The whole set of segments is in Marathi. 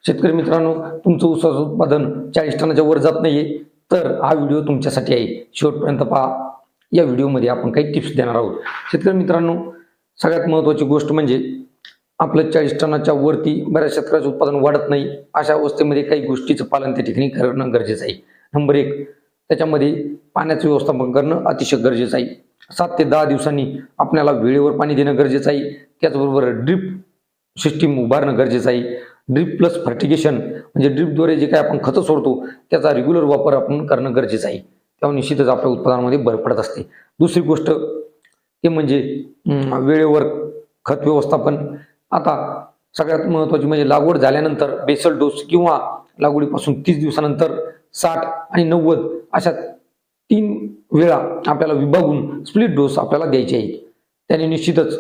शेतकरी मित्रांनो, तुमचं ऊसाचं उत्पादन 40 टनाच्या वर जात नाहीये, तर हा व्हिडिओ तुमच्यासाठी आहे. शेवटपर्यंत पहा. या व्हिडिओमध्ये आपण काही टिप्स देणार आहोत. शेतकरी मित्रांनो, सगळ्यात महत्त्वाची गोष्ट म्हणजे आपलं 40 टनाच्या वरती बऱ्याच शेतकऱ्याचं उत्पादन वाढत नाही. अशा अवस्थेमध्ये काही गोष्टीचं पालन त्या ठिकाणी करणं गरजेचं आहे. नंबर 1, त्याच्यामध्ये पाण्याचं व्यवस्थापन करणं अतिशय गरजेचं आहे. 7 ते 10 दिवसांनी आपल्याला वेळेवर पाणी देणं गरजेचं आहे. त्याचबरोबर ड्रिप सिस्टीम उभारणं गरजेचं आहे. ड्रिप प्लस फर्टिगेशन म्हणजे ड्रिपद्वारे जे काही आपण खतं सोडतो त्याचा रेग्युलर वापर आपण करणं गरजेचं आहे. तेव्हा निश्चितच आपल्या उत्पादनामध्ये भर पडत असते. दुसरी गोष्ट ते म्हणजे वेळेवर खत व्यवस्थापन. आता सगळ्यात महत्त्वाची म्हणजे लागवड झाल्यानंतर बेसल डोस किंवा लागवडीपासून 30 दिवसानंतर 60 आणि 90 अशा 3 वेळा आपल्याला विभागून स्प्लिट डोस आपल्याला द्यायचे आहेत. त्याने निश्चितच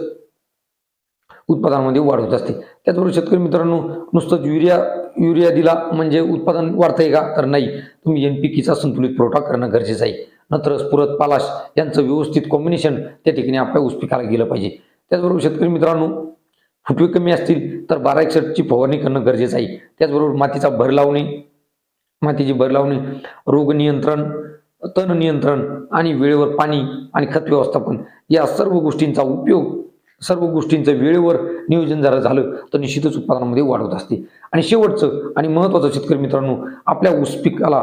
उत्पादनामध्ये वाढ होत असते. त्याचबरोबर शेतकरी मित्रांनो, नुसतंच युरिया दिला म्हणजे उत्पादन वाढतंय का? तर नाही. तुम्ही NPKचा संतुलित पुरवठा करणं गरजेचं आहे. नंतर स्फुरद, पालाश यांचं व्यवस्थित कॉम्बिनेशन त्या ठिकाणी आपल्या ऊस पिकाला गेलं पाहिजे. त्याचबरोबर शेतकरी मित्रांनो, फुटवे कमी असतील तर 12-61ची फवारणी करणं गरजेचं आहे. त्याचबरोबर मातीची भर लावणे, रोग नियंत्रण, तण नियंत्रण आणि वेळेवर पाणी आणि खत व्यवस्थापन या सर्व गोष्टींचं वेळेवर नियोजन जर झालं तर निश्चितच उत्पादनामध्ये वाढ होत असते. आणि शेवटचं आणि महत्त्वाचं शेतकरी मित्रांनो, आपल्या ऊस पिकाला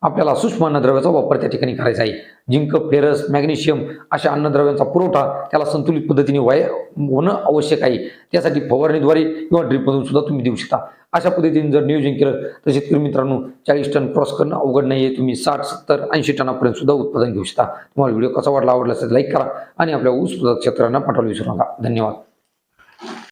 आपल्याला सूक्ष्म अन्नद्रव्याचा वापर त्या ठिकाणी करायचा आहे. झिंक, फेरस, मॅग्नेशियम अशा अन्नद्रव्यांचा पुरवठा त्याला संतुलित पद्धतीने होणं आवश्यक आहे. त्यासाठी फवारणीद्वारे किंवा ड्रिपमधून सुद्धा तुम्ही देऊ शकता. अशा पद्धतीने जर नियोजन केलं तर शेतकरी मित्रांनो, 40 टन क्रॉस करणं अवघड नाही आहे. तुम्ही 60, 70, 80 टनापर्यंत सुद्धा उत्पादन घेऊ शकता. तुम्हाला व्हिडिओ कसा आवडला असेल लाईक करा आणि आपल्या ऊस शेतकऱ्यांना पाठवायला विसरू नका. धन्यवाद.